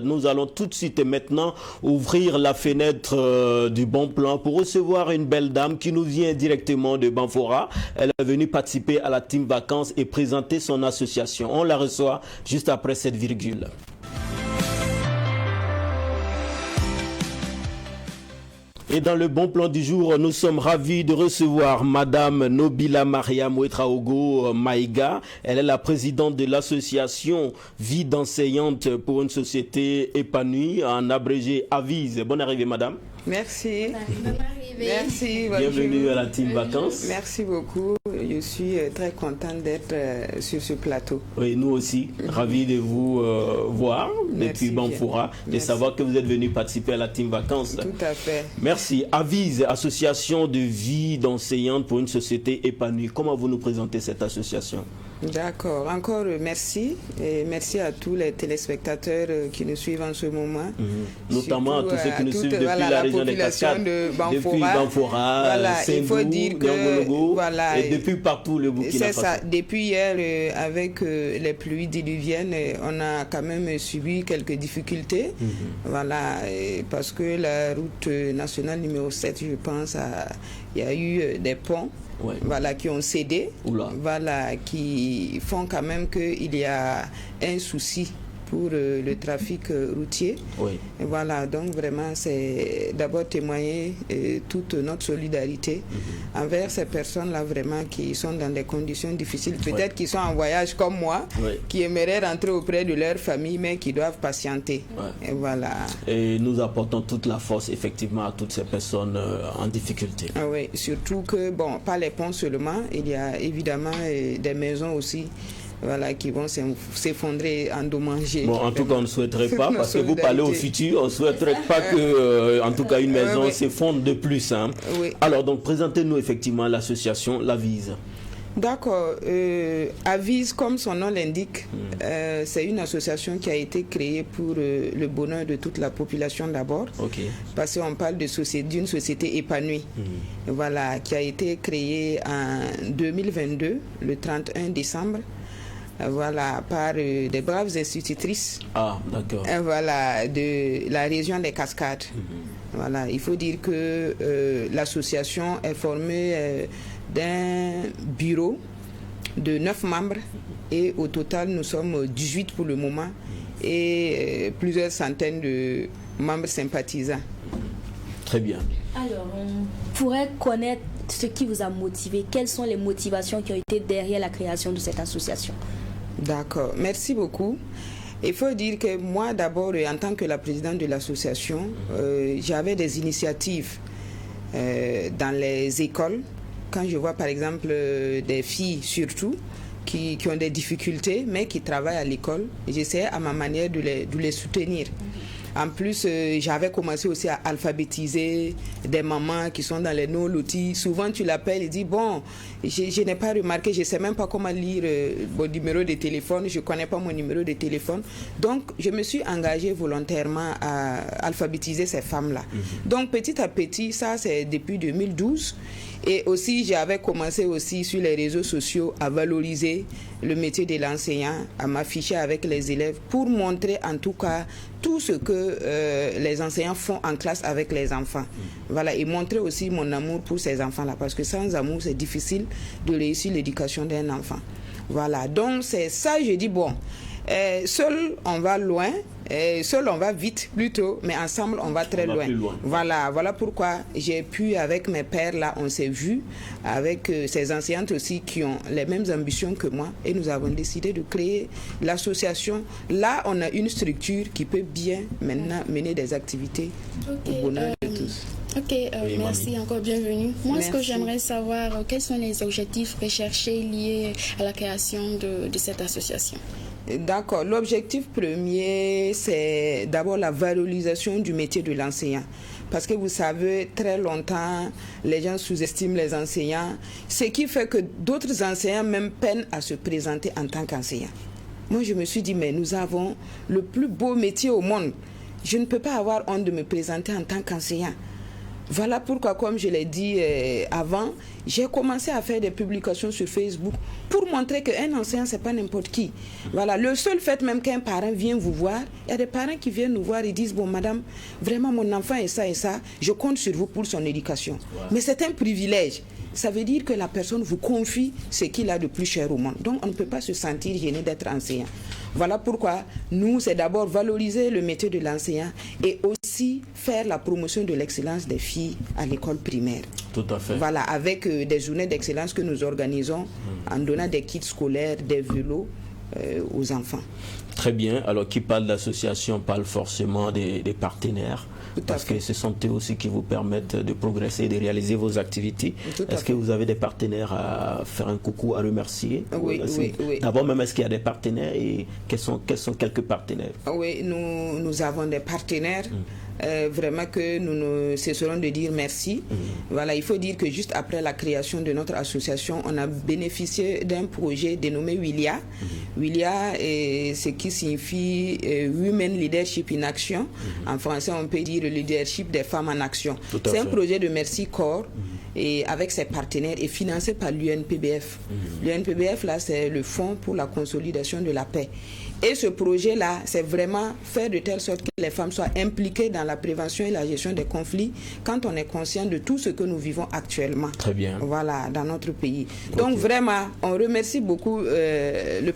Nous allons tout de suite et maintenant ouvrir la fenêtre du bon plan pour recevoir une belle dame qui nous vient directement de Banfora. Elle est venue participer à la Team Vacances et présenter son association. On la reçoit juste après cette virgule. Et dans le bon plan du jour, nous sommes ravis de recevoir Madame Nobila Maria Mouetraogo Maïga. Elle est la présidente de l'association Vie d'enseignante pour une société épanouie, en abrégé AVIS. Bonne arrivée, Madame. Merci. Merci. Bienvenue à la Team Vacances. Merci beaucoup. Je suis très contente d'être sur ce plateau. Oui, nous aussi, ravis de vous voir depuis Banfora, de savoir que vous êtes venu participer à la Team Vacances. Tout à fait. Merci. AVIS, Association de vie d'enseignante pour une société épanouie. Comment vous nous présentez cette association? D'accord. Encore merci. Et merci à tous les téléspectateurs qui nous suivent en ce moment. Notamment à tous ceux qui nous suivent depuis la région des Cascades, depuis Banfora, Sendou, il faut dire que, et depuis partout le Burkina Faso. C'est ça. Depuis hier, avec les pluies diluviennes, on a quand même subi quelques difficultés. Voilà, parce que la route nationale numéro 7, je pense, il y a eu des ponts. Ouais. Voilà, qui ont cédé, voilà, qui font quand même qu'il y a un souci pour le trafic routier. Oui. Voilà, donc vraiment, c'est d'abord témoigner toute notre solidarité envers ces personnes-là, vraiment, qui sont dans des conditions difficiles, peut-être qui sont en voyage comme moi, qui aimeraient rentrer auprès de leur famille, mais qui doivent patienter. Et voilà. Et nous apportons toute la force, effectivement, à toutes ces personnes en difficulté. Ah oui, surtout que, bon, pas les ponts seulement, il y a évidemment des maisons aussi. Voilà, qui vont s'effondrer, endommager. Bon, en tout cas, on ne souhaiterait pas, parce que vous parlez au futur, on ne souhaiterait pas que, en tout cas, une maison s'effondre de plus. Hein. Oui. Alors, donc, présentez-nous effectivement l'association l'AVIS. D'accord. AVIS, comme son nom l'indique, c'est une association qui a été créée pour le bonheur de toute la population d'abord. Okay. Parce qu'on parle d'une société épanouie. Voilà, qui a été créée en 2022, le 31 décembre. Voilà, par des braves institutrices. Ah, d'accord. Voilà, de la région des Cascades. Voilà, il faut dire que l'association est formée d'un bureau de 9 membres et au total nous sommes 18 pour le moment et plusieurs centaines de membres sympathisants. Très bien. Alors, on pourrait connaître ce qui vous a motivé. Quelles sont les motivations qui ont été derrière la création de cette association? D'accord, merci beaucoup. Il faut dire que moi d'abord, en tant que la présidente de l'association, j'avais des initiatives dans les écoles. Quand je vois par exemple des filles surtout qui ont des difficultés mais qui travaillent à l'école, j'essaie à ma manière de les soutenir. En plus, j'avais commencé aussi à alphabétiser des mamans qui sont dans les non-lotis. Souvent, tu l'appelles et dis, bon, je n'ai pas remarqué, je ne sais même pas comment lire mon numéro de téléphone, je ne connais pas mon numéro de téléphone. Donc, je me suis engagée volontairement à alphabétiser ces femmes-là. Donc, petit à petit, ça, c'est depuis 2012. Et aussi, j'avais commencé aussi sur les réseaux sociaux à valoriser le métier de l'enseignant, à m'afficher avec les élèves pour montrer en tout cas tout ce que les enseignants font en classe avec les enfants. Voilà, et montrer aussi mon amour pour ces enfants-là, parce que sans amour, c'est difficile de réussir l'éducation d'un enfant. Voilà, donc c'est ça, je dis, bon, seul on va loin, seul on va vite plutôt, mais ensemble on va très loin. Voilà pourquoi j'ai pu, avec mes pères là, on s'est vu avec ces enseignantes aussi qui ont les mêmes ambitions que moi et nous avons décidé de créer l'association. Là, on a une structure qui peut bien maintenant mener des activités au bonheur de tous. Ok, merci encore, bienvenue. Moi, ce que j'aimerais savoir, quels sont les objectifs recherchés liés à la création de cette association? D'accord. L'objectif premier, c'est d'abord la valorisation du métier de l'enseignant. Parce que vous savez, très longtemps, les gens sous-estiment les enseignants, ce qui fait que d'autres enseignants même peinent à se présenter en tant qu'enseignants. Moi, je me suis dit, mais nous avons le plus beau métier au monde. Je ne peux pas avoir honte de me présenter en tant qu'enseignant. Voilà pourquoi, comme je l'ai dit avant, j'ai commencé à faire des publications sur Facebook pour montrer qu'un enseignant, c'est pas n'importe qui. Voilà, le seul fait même qu'un parent vient vous voir, il y a des parents qui viennent nous voir et disent, bon madame, vraiment mon enfant est ça et ça, je compte sur vous pour son éducation. Voilà. Mais c'est un privilège. Ça veut dire que la personne vous confie ce qu'il a de plus cher au monde. Donc on ne peut pas se sentir gêné d'être enseignant. Voilà pourquoi nous, c'est d'abord valoriser le métier de l'enseignant et aussi faire la promotion de l'excellence des filles à l'école primaire. Tout à fait. Voilà, avec des journées d'excellence que nous organisons en donnant des kits scolaires, des vélos aux enfants. Très bien. Alors, qui parle d'association parle forcément des partenaires. Parce que ce sont eux aussi qui vous permettent de progresser et de réaliser vos activités. Est-ce que vous avez des partenaires à faire un coucou, à remercier? Oui. D'abord, même, est-ce qu'il y a des partenaires et quels sont quelques partenaires? Oui, nous avons des partenaires. Vraiment que nous ne cesserons de dire merci. Voilà, il faut dire que juste après la création de notre association, on a bénéficié d'un projet dénommé WILIA. WILIA, est ce qui signifie Women Leadership in Action. En français, on peut dire le leadership des femmes en action. C'est un projet de Merci Corps et avec ses partenaires et financé par l'UNPBF. L'UNPBF, là, c'est le Fonds pour la consolidation de la paix. Et ce projet-là, c'est vraiment faire de telle sorte que les femmes soient impliquées dans la prévention et la gestion des conflits quand on est conscient de tout ce que nous vivons actuellement. Très bien. Voilà, dans notre pays. Donc vraiment, on remercie beaucoup le